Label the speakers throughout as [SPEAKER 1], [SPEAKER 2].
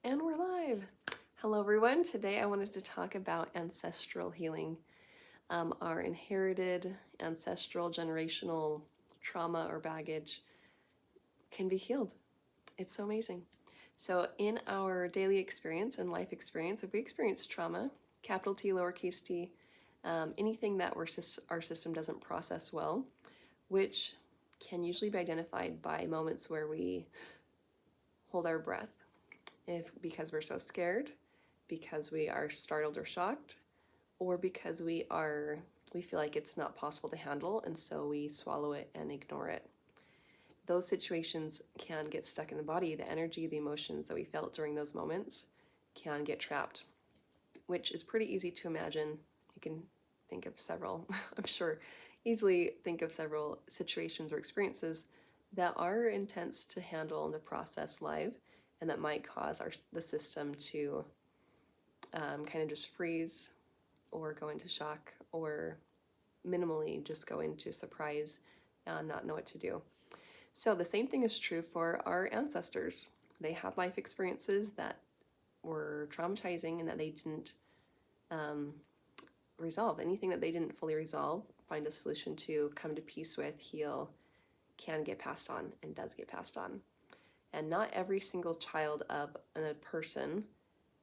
[SPEAKER 1] And we're live. Hello, everyone. Today I wanted to talk about ancestral healing. Our inherited ancestral generational trauma or baggage can be healed. It's so amazing. So, in our daily experience and life experience, if we experience trauma, capital T, lowercase t, anything that our system doesn't process well, which can usually be identified by moments where we hold our breath, because we're so scared, because we are startled or shocked, or because we feel like it's not possible to handle, and so we swallow it and ignore it. Those situations can get stuck in the body. The energy, the emotions that we felt during those moments can get trapped, which is pretty easy to imagine. You can think of several, I'm sure, easily think of several situations or experiences that are intense to handle and to process live, and that might cause the system to kind of just freeze or go into shock, or minimally just go into surprise and not know what to do. So the same thing is true for our ancestors. They had life experiences that were traumatizing and that they didn't resolve. Anything that they didn't fully resolve, find a solution to, come to peace with, heal, can get passed on and does get passed on. And not every single child of a person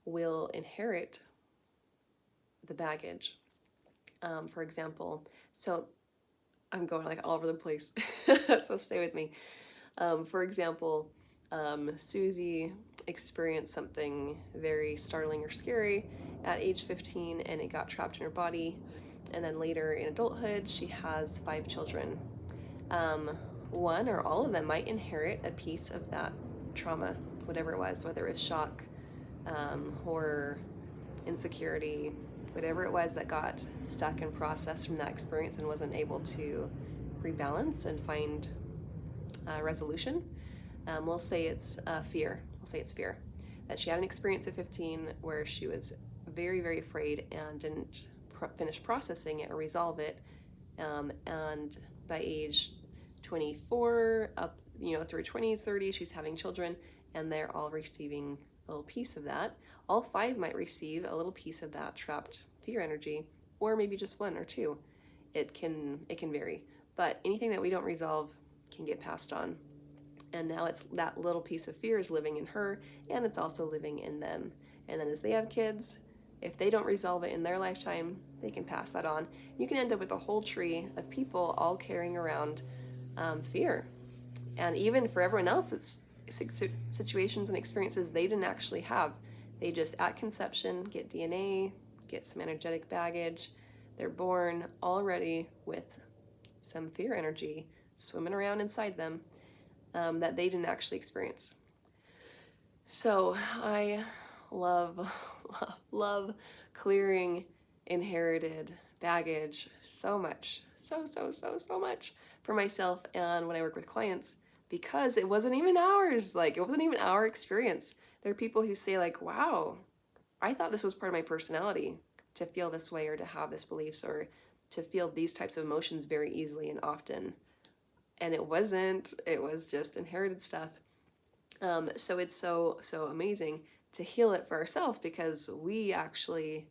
[SPEAKER 1] will inherit the baggage. For example, so I'm going like all over the place, so stay with me. For example, Susie experienced something very startling or scary at age 15, and it got trapped in her body. And then later in adulthood, she has 5 children. One or all of them might inherit a piece of that trauma, whatever it was, whether it was shock, horror, insecurity, whatever it was that got stuck and processed from that experience and wasn't able to rebalance and find resolution. We'll say it's fear. We'll say it's fear. That she had an experience at 15 where she was very, very afraid and didn't finish processing it or resolve it. And by age 24, up through 20s, 30s, she's having children, and they're all receiving a little piece of that. All 5 might receive a little piece of that trapped fear energy, or maybe just 1 or 2. It can vary, but anything that we don't resolve can get passed on. And now it's that little piece of fear is living in her, and it's also living in them. And then as they have kids, if they don't resolve it in their lifetime, they can pass that on. You can end up with a whole tree of people all carrying around fear. And even for everyone else, it's situations and experiences they didn't actually have. They just, at conception, get DNA, get some energetic baggage. They're born already with some fear energy swimming around inside them that they didn't actually experience. So I love clearing inherited baggage so much, so much for myself and when I work with clients, because it wasn't even ours. Like, it wasn't even our experience. There are people who say like, wow, I thought this was part of my personality to feel this way or to have this beliefs or to feel these types of emotions very easily and often. And it wasn't. It was just inherited stuff. So it's so amazing to heal it for ourselves, because we actually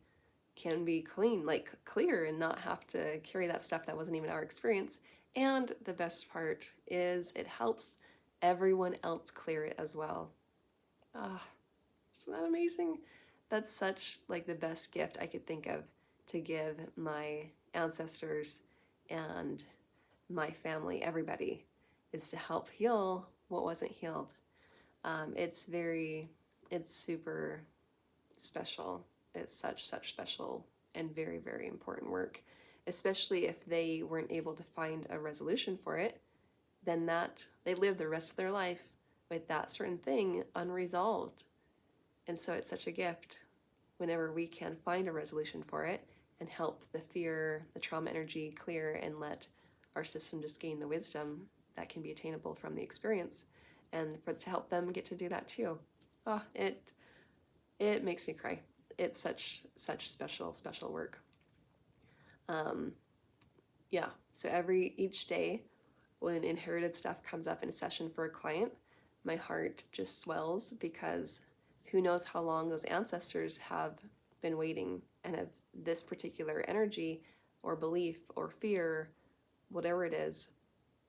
[SPEAKER 1] can be clean, like clear, and not have to carry that stuff that wasn't even our experience. And the best part is it helps everyone else clear it as well. Ah, isn't that amazing? That's such like the best gift I could think of to give my ancestors and my family, everybody, is to help heal what wasn't healed. It's super special. It's such special and very, very important work, especially if they weren't able to find a resolution for it. Then that they live the rest of their life with that certain thing unresolved. And so it's such a gift whenever we can find a resolution for it and help the fear, the trauma energy clear, and let our system just gain the wisdom that can be attainable from the experience, and to help them get to do that too. Oh, it makes me cry. It's such special work. Yeah, so each day when inherited stuff comes up in a session for a client, my heart just swells, because Who knows how long those ancestors have been waiting, and have this particular energy or belief or fear, whatever it is,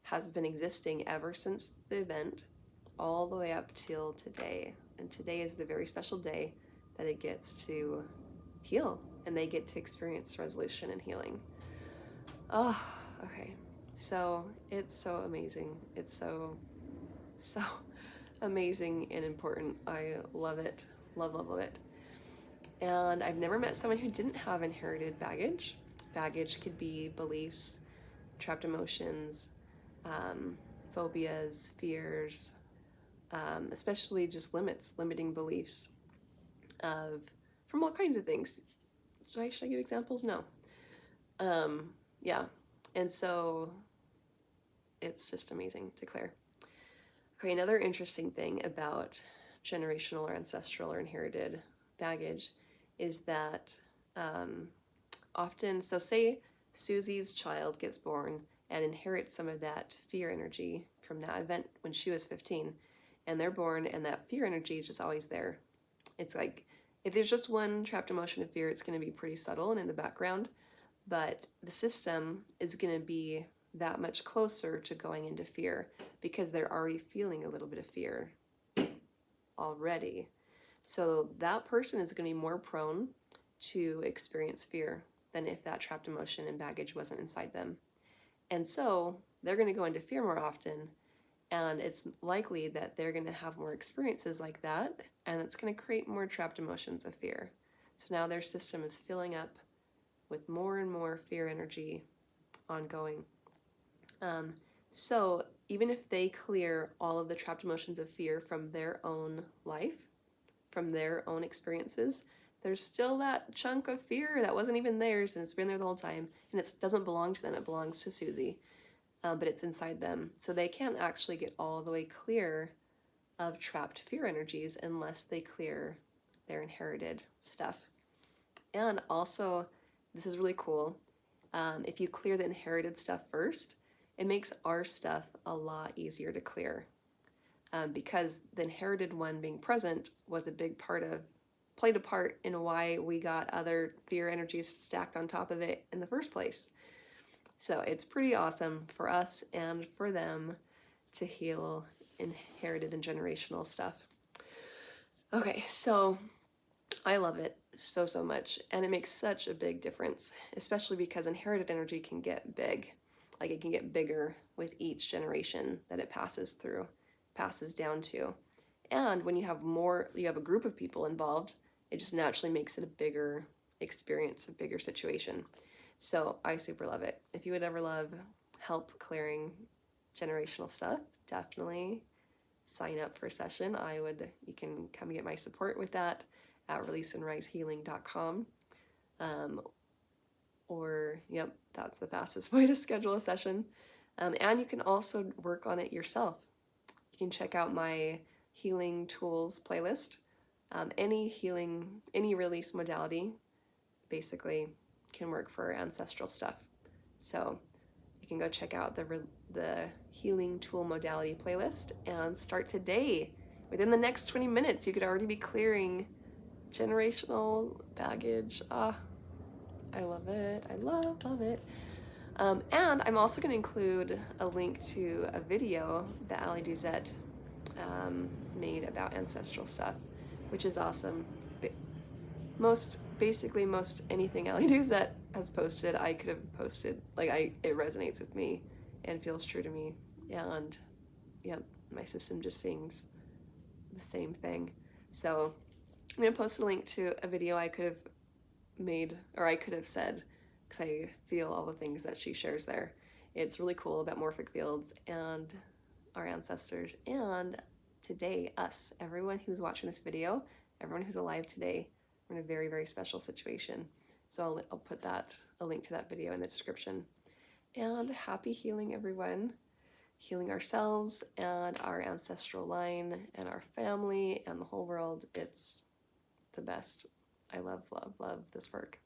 [SPEAKER 1] has been existing ever since the event all the way up till today. And today is the very special day that it gets to heal, and they get to experience resolution and healing. Oh, okay. So it's so amazing. It's so amazing and important. I love it. Love, love, love it. And I've never met someone who didn't have inherited baggage. Baggage could be beliefs, trapped emotions, phobias, fears, especially just limiting beliefs from all kinds of things. Should I give examples? No. Yeah. And so it's just amazing to clear. Okay, another interesting thing about generational or ancestral or inherited baggage is that often, so say Susie's child gets born and inherits some of that fear energy from that event when she was 15, and they're born and that fear energy is just always there. It's like, if there's just one trapped emotion of fear, it's going to be pretty subtle and in the background, but the system is going to be that much closer to going into fear because they're already feeling a little bit of fear already. So that person is going to be more prone to experience fear than if that trapped emotion and baggage wasn't inside them. And so they're going to go into fear more often, and it's likely that they're going to have more experiences like that, and it's going to create more trapped emotions of fear. So now their system is filling up with more and more fear energy ongoing. So even if they clear all of the trapped emotions of fear from their own life, from their own experiences, there's still that chunk of fear that wasn't even theirs, and it's been there the whole time, and it doesn't belong to them, it belongs to Susie, but it's inside them. So they can't actually get all the way clear of trapped fear energies unless they clear their inherited stuff. And also, this is really cool, if you clear the inherited stuff first, it makes our stuff a lot easier to clear, because the inherited one being present was a big part of, played a part in why we got other fear energies stacked on top of it in the first place. So it's pretty awesome for us and for them to heal inherited and generational stuff. Okay, so I love it so much, and it makes such a big difference, especially because inherited energy can get big. Like, it can get bigger with each generation that it passes down to. And when you have a group of people involved, it just naturally makes it a bigger experience, a bigger situation. So I super love it. If you would ever love help clearing generational stuff, definitely sign up for a session. You can come get my support with that at releaseandrisehealing.com. That's the fastest way to schedule a session. And you can also work on it yourself. You can check out my healing tools playlist. Any release modality basically can work for ancestral stuff. So you can go check out the healing tool modality playlist and start today. Within the next 20 minutes, you could already be clearing generational baggage. I love it. I love it. And I'm also going to include a link to a video that Ali Duzette made about ancestral stuff, which is awesome. Most anything Ali Duzette has posted, I could have posted. It resonates with me and feels true to me. And my system just sings the same thing. So I'm going to post a link to a video I could have made, or I could have said, because I feel all the things that she shares there. It's really cool about morphic fields and our ancestors, and today, us, everyone who's watching this video, everyone who's alive today, we're in a very, very special situation. So I'll put a link to that video in the description. And happy healing, everyone. Healing ourselves and our ancestral line and our family and the whole world. It's the best. I love this work.